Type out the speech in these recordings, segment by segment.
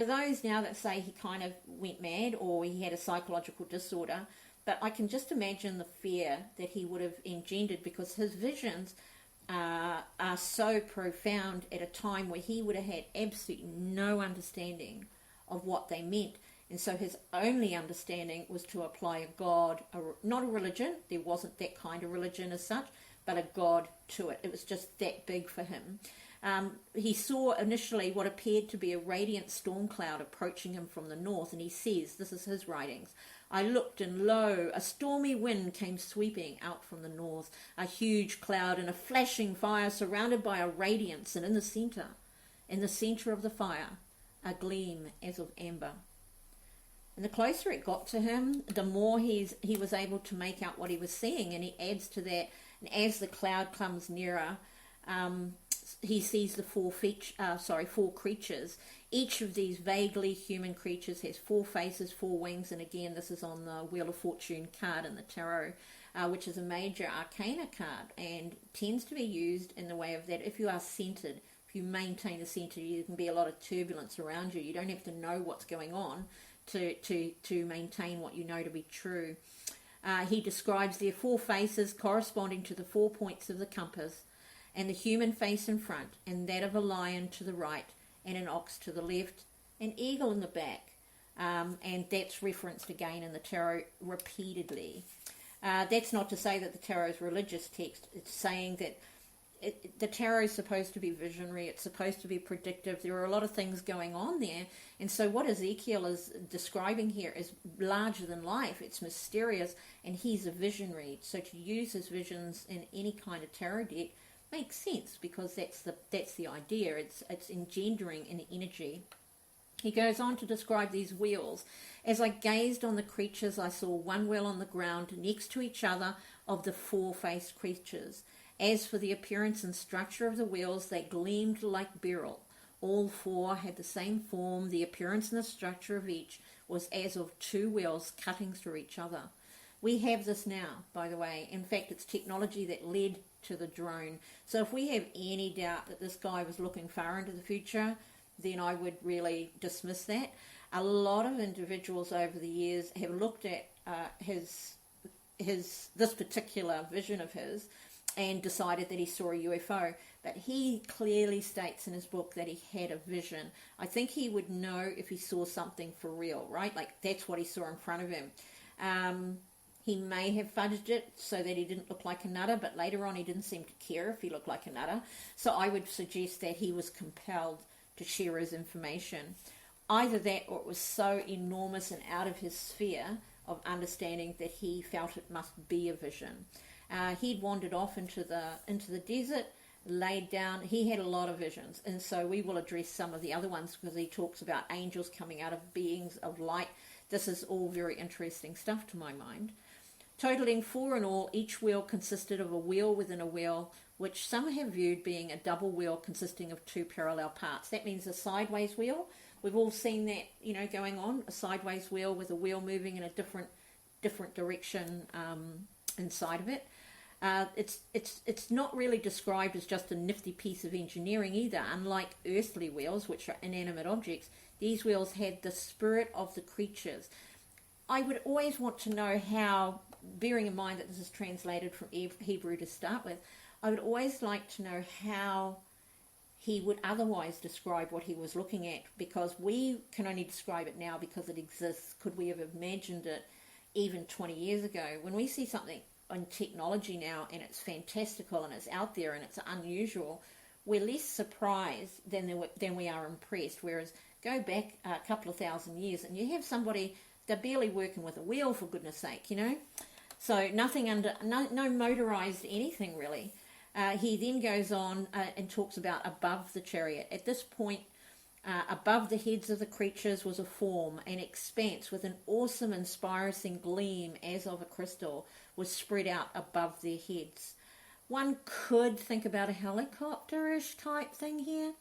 For those now that say he kind of went mad or he had a psychological disorder, but I can just imagine the fear that he would have engendered, because his visions are so profound at a time where he would have had absolutely no understanding of what they meant. And so his only understanding was to apply a god, not a religion, there wasn't that kind of religion as such, but a god to it. It was just that big for him. He saw initially what appeared to be a radiant storm cloud approaching him from the north, and he says, this is his writings, I looked, and lo, a stormy wind came sweeping out from the north, a huge cloud and a flashing fire surrounded by a radiance, and in the centre of the fire, a gleam as of amber. And the closer it got to him, the more he was able to make out what he was seeing, and he adds to that, and as the cloud comes nearer, he sees the four creatures. Each of these vaguely human creatures has 4 faces, 4 wings, and again, this is on the Wheel of Fortune card in the tarot, which is a major arcana card, and tends to be used in the way of that if you are centered, if you maintain the center, there can be a lot of turbulence around you. You don't have to know what's going on to maintain what you know to be true. He describes their 4 faces corresponding to the 4 points of the compass, and the human face in front, and that of a lion to the right, and an ox to the left, an eagle in the back, and that's referenced again in the tarot repeatedly. That's not to say that the tarot is religious text. It's saying that the tarot is supposed to be visionary, it's supposed to be predictive. There are a lot of things going on there, and so what Ezekiel is describing here is larger than life. It's mysterious, and he's a visionary, so to use his visions in any kind of tarot deck makes sense, because that's the idea. It's engendering an energy. He goes on to describe these wheels. As I gazed on the creatures, I saw one wheel on the ground next to each other of the 4-faced creatures. As for the appearance and structure of the wheels, they gleamed like beryl. All 4 had the same form. The appearance and the structure of each was as of 2 wheels cutting through each other. We have this now, by the way. In fact, it's technology that led to the drone. So if we have any doubt that this guy was looking far into the future, then I would really dismiss that. A lot of individuals over the years have looked at this particular vision of his and decided that he saw a UFO, but he clearly states in his book that he had a vision. I think he would know if he saw something for real, right? Like, that's what he saw in front of him. He may have fudged it so that he didn't look like a nutter, but later on he didn't seem to care if he looked like a nutter. So I would suggest that he was compelled to share his information. Either that, or it was so enormous and out of his sphere of understanding that he felt it must be a vision. He'd wandered off into the desert, laid down. He had a lot of visions, and so we will address some of the other ones, because he talks about angels coming out of beings of light. This is all very interesting stuff to my mind. Totaling 4 in all, each wheel consisted of a wheel within a wheel, which some have viewed being a double wheel consisting of 2 parallel parts. That means a sideways wheel. We've all seen that, going on, a sideways wheel with a wheel moving in a different direction inside of it. It's not really described as just a nifty piece of engineering either. Unlike earthly wheels, which are inanimate objects, these wheels had the spirit of the creatures. I would always want to know how, bearing in mind that this is translated from Hebrew to start with, I would always like to know how he would otherwise describe what he was looking at, because we can only describe it now because it exists. Could we have imagined it even 20 years ago? When we see something on technology now and it's fantastical and it's out there and it's unusual, we're less surprised than we are impressed. Whereas go back a couple of thousand years and you have somebody, they're barely working with a wheel, for goodness sake, So no motorized anything really. He then goes on and talks about above the chariot. At this point, above the heads of the creatures was a form, an expanse with an awesome inspiring gleam as of a crystal was spread out above their heads. One could think about a helicopter-ish type thing here.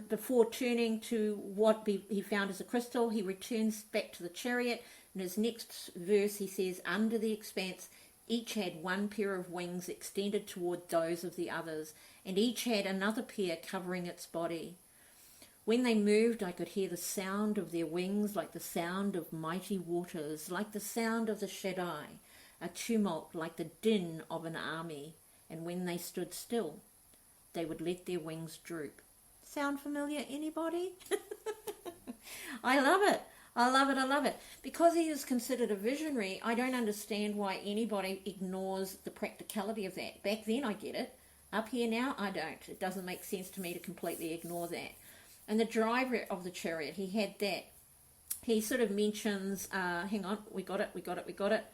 Before turning to what he found as a crystal, he returns back to the chariot. In his next verse, he says, under the expanse, each had 1 pair of wings extended toward those of the others, and each had another pair covering its body. When they moved, I could hear the sound of their wings like the sound of mighty waters, like the sound of the Shaddai, a tumult like the din of an army. And when they stood still, they would let their wings droop. Sound familiar, anybody? I love it. I love it. I love it. Because he is considered a visionary, I don't understand why anybody ignores the practicality of that. Back then, I get it. Up here now, I don't. It doesn't make sense to me to completely ignore that. And the driver of the chariot, he had that. He sort of mentions, hang on, we got it.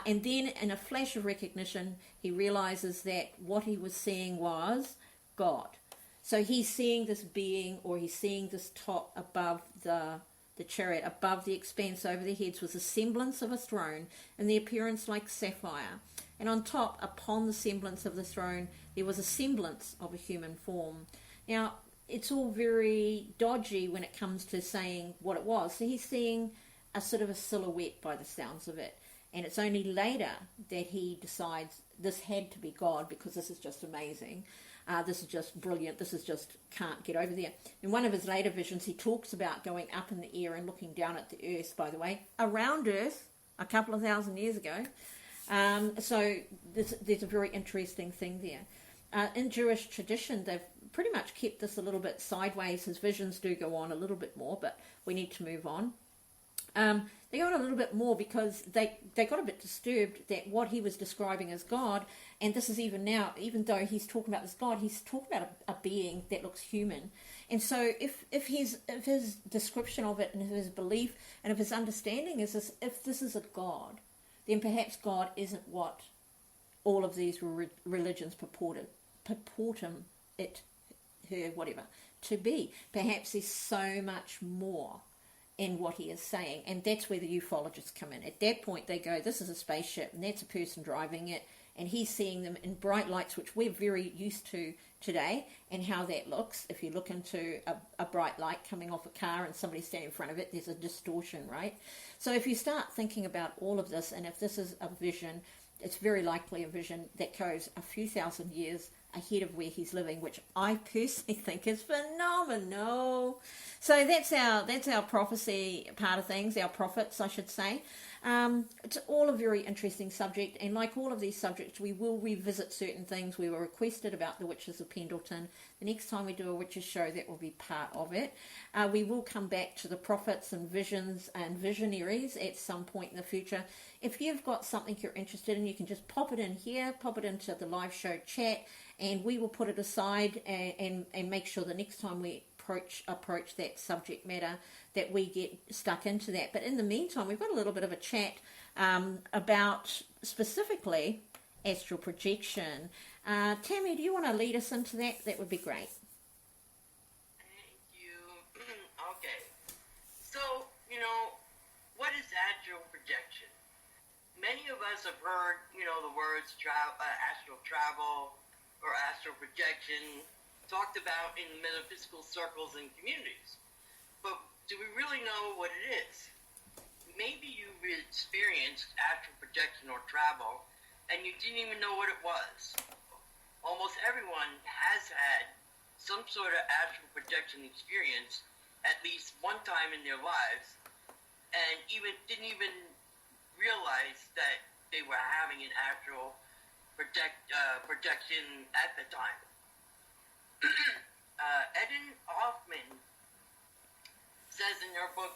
And then in a flash of recognition, he realizes that what he was seeing was God. So he's seeing this being, or he's seeing this top above the chariot, above the expanse over their heads, was a semblance of a throne, and the appearance like sapphire. And on top, upon the semblance of the throne, there was a semblance of a human form. Now, it's all very dodgy when it comes to saying what it was. So he's seeing a sort of a silhouette by the sounds of it. And it's only later that he decides this had to be God, because this is just amazing. This is just brilliant. This is just, can't get over there. In one of his later visions, he talks about going up in the air and looking down at the earth, by the way, around Earth a couple of thousand years ago. So there's a very interesting thing there. In Jewish tradition, they've pretty much kept this a little bit sideways. His visions do go on a little bit more, but we need to move on. They go on a little bit more because they got a bit disturbed that what he was describing as God, and this is even now, even though he's talking about this God, he's talking about a being that looks human. And so if his description of it and his belief and if his understanding is this, if this is a God, then perhaps God isn't what all of these religions purport him, it, her, whatever, to be. Perhaps there's so much more in what he is saying, and that's where the ufologists come in. At that point, they go, this is a spaceship, and that's a person driving it, and he's seeing them in bright lights, which we're very used to today, and how that looks. If you look into a bright light coming off a car and somebody standing in front of it, there's a distortion, right? So if you start thinking about all of this, and if this is a vision, it's very likely a vision that goes a few thousand years ahead of where he's living, which I personally think is phenomenal. So that's our prophecy part of things, our prophets, I should say. It's all a very interesting subject, and like all of these subjects, we will revisit certain things. We were requested about the Witches of Pendleton. The next time we do a witches show, that will be part of it. We will come back to the prophets and visions and visionaries at some point in the future. If you've got something you're interested in, you can just pop it in here, pop it into the live show chat, and we will put it aside and make sure the next time we approach that subject matter that we get stuck into that. But in the meantime, we've got a little bit of a chat about specifically astral projection. Tammy, do you want to lead us into that? That would be great. Thank you. Okay. So, what is astral projection? Many of us have heard, the words astral travel or astral projection talked about in metaphysical circles and communities. But do we really know what it is? Maybe you've experienced astral projection or travel and you didn't even know what it was. Almost everyone has had some sort of astral projection experience at least one time in their lives, and didn't even realize that they were having an astral projection at the time. Eden Hoffman says in her book,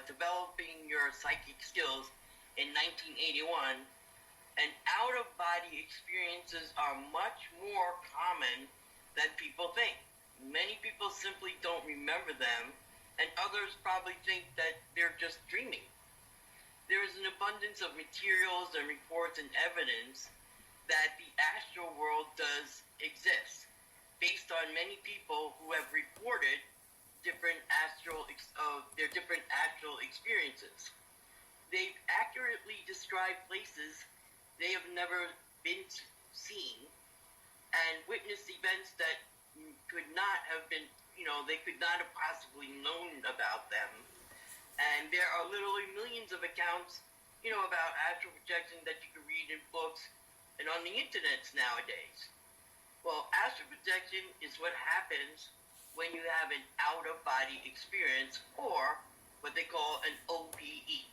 Developing Your Psychic Skills in 1981, and out-of-body experiences are much more common than people think. Many people simply don't remember them, and others probably think that they're just dreaming. There is an abundance of materials and reports and evidence that the astral world does exist, based on many people who have reported their different astral experiences. They've accurately described places they have never been seen and witnessed events that could not have been, they could not have possibly known about them. And there are literally millions of accounts, about astral projection that you can read in books and on the internet nowadays. Well, astral projection is what happens when you have an out-of-body experience, or what they call an OPE.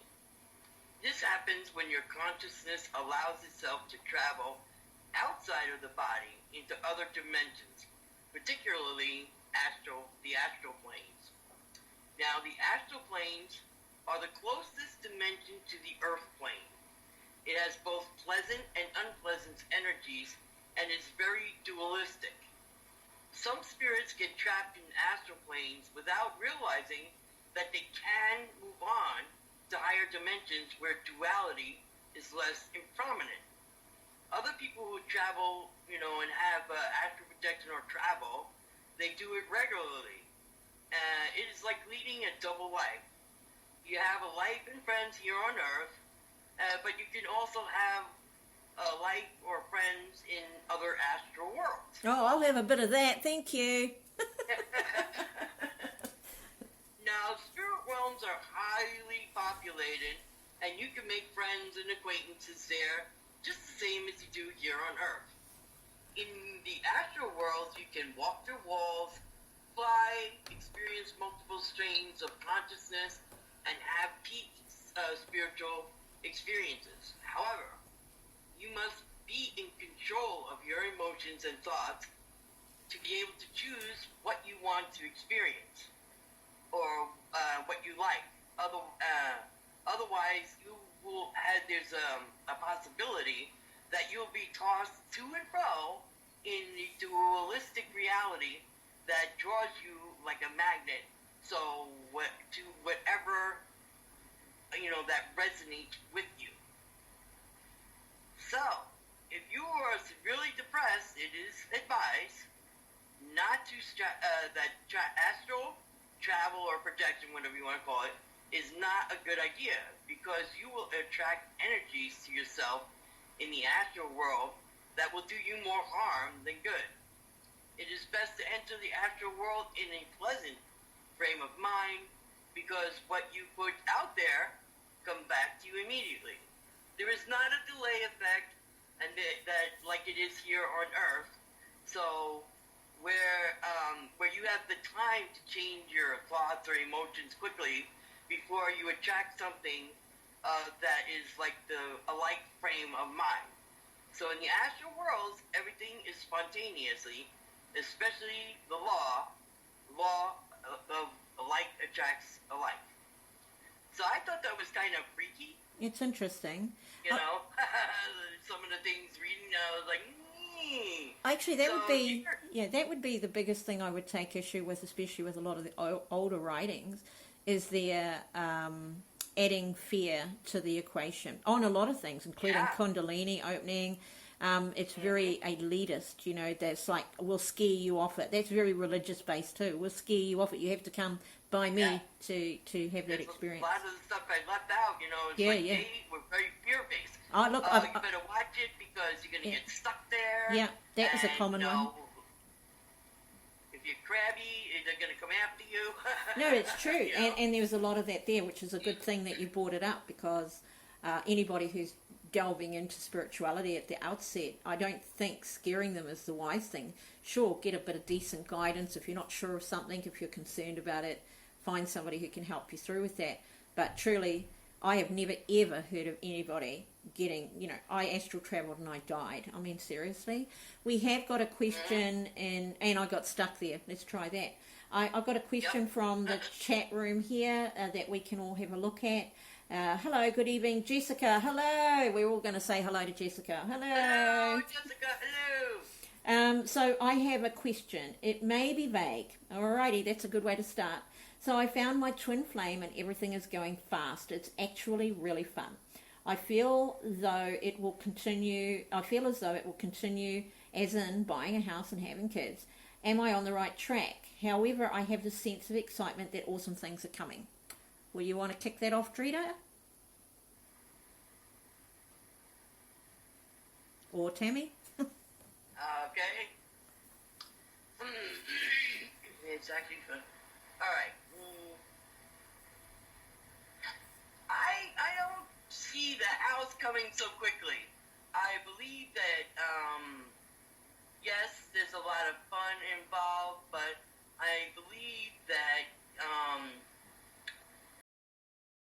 This happens when your consciousness allows itself to travel outside of the body into other dimensions, particularly the astral planes. Now, the astral planes are the closest dimension to the earth plane. It has both pleasant and unpleasant energies and is very dualistic. Some spirits get trapped in astral planes without realizing that they can move on to higher dimensions where duality is less prominent. Other people who travel, and have astral projection or travel, they do it regularly. It is like leading a double life. You have a life and friends here on Earth, but you can also have a life or friends in other astral worlds. Oh, I'll have a bit of that, thank you. Now, spirit realms are highly populated, and you can make friends and acquaintances there just the same as you do here on Earth. In the astral worlds, you can walk through walls, fly, experience multiple strains of consciousness, and have peak spiritual experiences. However, you must be in control of your emotions and thoughts to be able to choose what you want to experience or what you like. Otherwise, there's a possibility that you'll be tossed to and fro in the dualistic reality that draws you like a magnet. So to whatever that resonates with you. So, if you are severely depressed, it is advised not to astral travel or projection, whatever you want to call it, is not a good idea, because you will attract energies to yourself in the astral world that will do you more harm than good. It is best to enter the astral world in a pleasant frame of mind, because what you put out there comes back to you immediately. There is not a delay effect, and that like it is here on Earth. So where you have the time to change your thoughts or emotions quickly before you attract something that is like a like frame of mind. So in the astral worlds, everything is spontaneously, especially the law of alike attracts alike. So I thought that was kind of freaky. It's interesting. Some of the things reading, I was like, Actually, that would be the biggest thing I would take issue with, especially with a lot of the older writings, is their adding fear to the equation on a lot of things, including Kundalini opening. It's very elitist, that's like, we'll scare you off it. That's very religious based too. We'll scare you off it. You have to come by me to have that experience. A lot of the stuff I left out, they were very fear-based. Oh, look, you better watch it because you're going to get stuck there. Yeah, that was a common one. If you're crabby, they're going to come after you. No, it's true. And there was a lot of that there, which is a good thing that you brought it up, because anybody who's delving into spirituality at the outset, I don't think scaring them is the wise thing. Sure, get a bit of decent guidance if you're not sure of something, if you're concerned about it, find somebody who can help you through with that. But truly, I have never ever heard of anybody getting, I astral traveled and I died. I mean, seriously. We have got a question, and I got stuck there. Let's try that. I've got a question from the chat room here that we can all have a look at. Hello, good evening, Jessica. Hello. We're all going to say hello to Jessica. Hello. Hello, Jessica. Hello. So I have a question. It may be vague. Alrighty, that's a good way to start. So I found my twin flame and everything is going fast. It's actually really fun. I feel as though it will continue as in buying a house and having kids. Am I on the right track? However, I have the sense of excitement that awesome things are coming. Will you want to kick that off, Drita? Or Tammy? Okay. It's actually fun. All right. I don't see the house coming so quickly. I believe that, yes, there's a lot of fun involved, but I I believe